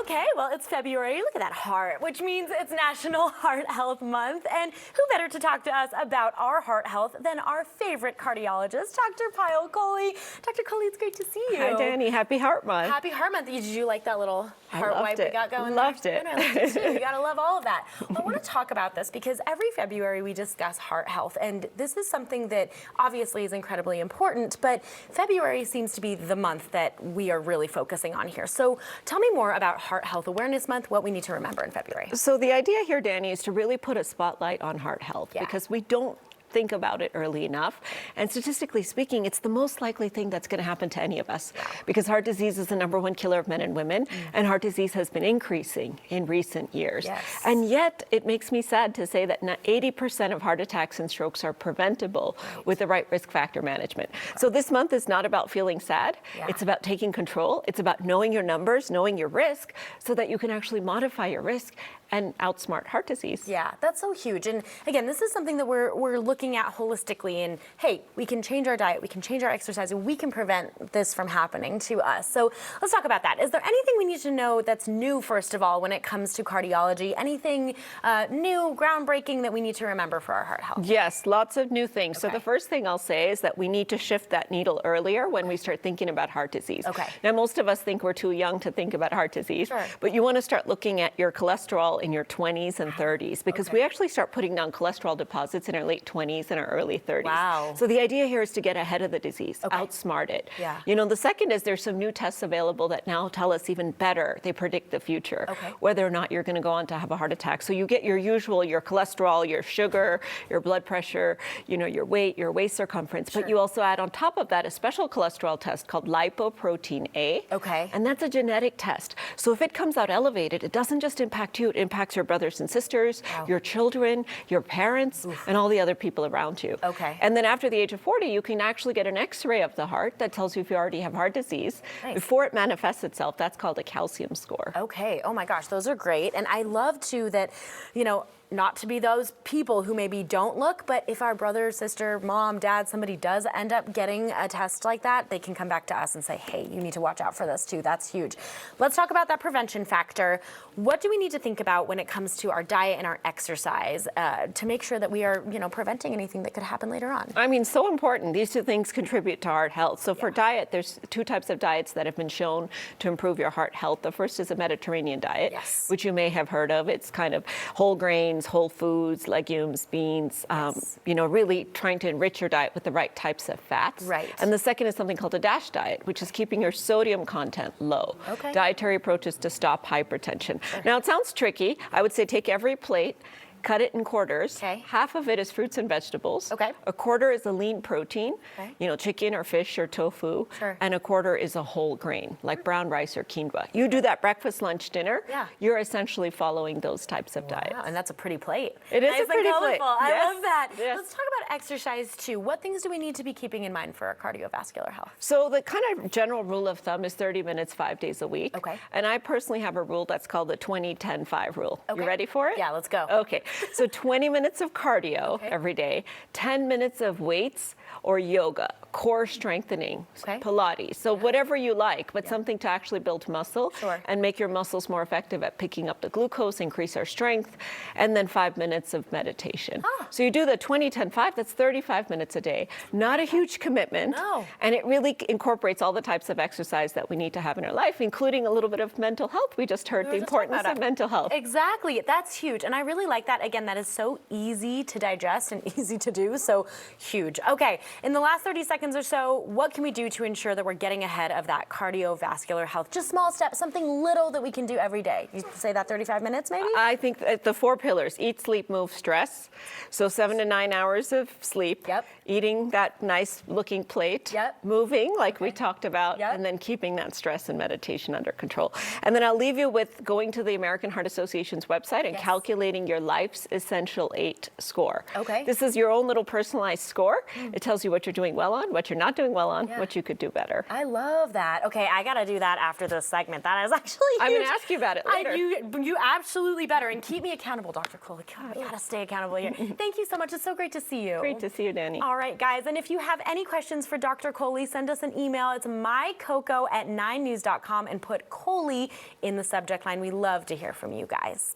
Okay, well, it's February. Look at that heart, which means it's National Heart Health Month. And who better to talk to us about our heart health than our favorite cardiologist, Dr. Kohli. Dr. Kohli, it's great to see you. Hi, Danny. Happy Heart Month. Happy Heart Month. Did you like that little heart wipe we got going? Loved it. I loved it too. You gotta love all of that. Well, I want to talk about this because every February we discuss heart health, and this is something that obviously is incredibly important, but February seems to be the month that we are really focusing on here. So tell me more about Heart Health Awareness Month, what we need to remember in February. So the idea here, Danny, is to really put a spotlight on heart health because we don't think about it early enough. And statistically speaking, it's the most likely thing that's going to happen to any of us because heart disease is the #1 killer of men and women, and heart disease has been increasing in recent years. And yet it makes me sad to say that 80% of heart attacks and strokes are preventable with the right risk factor management. So this month is not about feeling sad. It's about taking control. It's about knowing your numbers, knowing your risk, so that you can actually modify your risk and outsmart heart disease. Yeah, that's so huge. And again, this is something that we're looking at holistically, and hey, we can change our diet, we can change our exercise, and we can prevent this from happening to us. So let's talk about that. Is there anything we need to know that's new, first of all, when it comes to cardiology? Anything new, groundbreaking that we need to remember for our heart health? Yes, lots of new things. So the first thing I'll say is that we need to shift that needle earlier when we start thinking about heart disease. Now, most of us think we're too young to think about heart disease, but you want to start looking at your cholesterol in your 20s and 30s because we actually start putting down cholesterol deposits in our late 20s and our early 30s. Wow. So the idea here is to get ahead of the disease, outsmart it. You know, the second is there's some new tests available that now tell us even better. They predict the future, whether or not you're going to go on to have a heart attack. So you get your usual, your cholesterol, your sugar, your blood pressure, you know, your weight, your waist circumference, but you also add on top of that a special cholesterol test called lipoprotein A. And that's a genetic test. So if it comes out elevated, it doesn't just impact you, it impacts your brothers and sisters, your children, your parents, and all the other people around you. And then after the age of 40, you can actually get an X-ray of the heart that tells you if you already have heart disease before it manifests itself. That's called a calcium score. Oh my gosh, those are great. And I love too that, you know, not to be those people who maybe don't look, but if our brother, sister, mom, dad, somebody does end up getting a test like that, they can come back to us and say, hey, you need to watch out for this too. That's huge. Let's talk about that prevention factor. What do we need to think about when it comes to our diet and our exercise to make sure that we are, you know, preventing anything that could happen later on? I mean, so important. These two things contribute to heart health. So for diet, there's two types of diets that have been shown to improve your heart health. The first is a Mediterranean diet, which you may have heard of. It's kind of whole grains, whole foods, legumes, beans, you know, really trying to enrich your diet with the right types of fats. And the second is something called a DASH diet, which is keeping your sodium content low. Dietary approaches to stop hypertension. Now, it sounds tricky. I would say take every plate, cut it in quarters. Half of it is fruits and vegetables. A quarter is a lean protein, you know, chicken or fish or tofu. And a quarter is a whole grain, like brown rice or quinoa. You do that breakfast, lunch, dinner. You're essentially following those types of diets. And that's a pretty plate. It is a pretty plate. I love that. Let's talk about exercise too. What things do we need to be keeping in mind for our cardiovascular health? So the kind of general rule of thumb is 30 minutes, 5 days a week. And I personally have a rule that's called the 20-10-5 rule. You ready for it? Yeah, let's go. Okay. So 20 minutes of cardio every day, 10 minutes of weights or yoga, core strengthening, Pilates. So whatever you like, but something to actually build muscle and make your muscles more effective at picking up the glucose, increase our strength, and then 5 minutes of meditation. So you do the 20-10-5, that's 35 minutes a day. Not a huge commitment. And it really incorporates all the types of exercise that we need to have in our life, including a little bit of mental health. We just heard the importance of mental health. Exactly, that's huge. And I really like that. Again, that is so easy to digest and easy to do, so huge. Okay, in the last 30 seconds or so, what can we do to ensure that we're getting ahead of that cardiovascular health? Just small steps, something little that we can do every day. You say that 35 minutes maybe? I think the 4 pillars: eat, sleep, move, stress. So 7 to 9 hours of sleep, eating that nice looking plate, moving like we talked about, and then keeping that stress and meditation under control. And then I'll leave you with going to the American Heart Association's website and calculating your life's Essential 8 score. This is your own little personalized score. It tells you what you're doing well on, what you're not doing well on, what you could do better. I love that. Okay, I gotta do that after this segment. That is actually huge. I'm gonna ask you about it later. You absolutely better, and keep me accountable, Dr. Kohli. God, I gotta stay accountable here. Thank you so much. It's so great to see you. Great to see you, Danny. All right, guys, and if you have any questions for Dr. Kohli, send us an email. It's mycoco@9news.com and put Kohli in the subject line. We love to hear from you guys.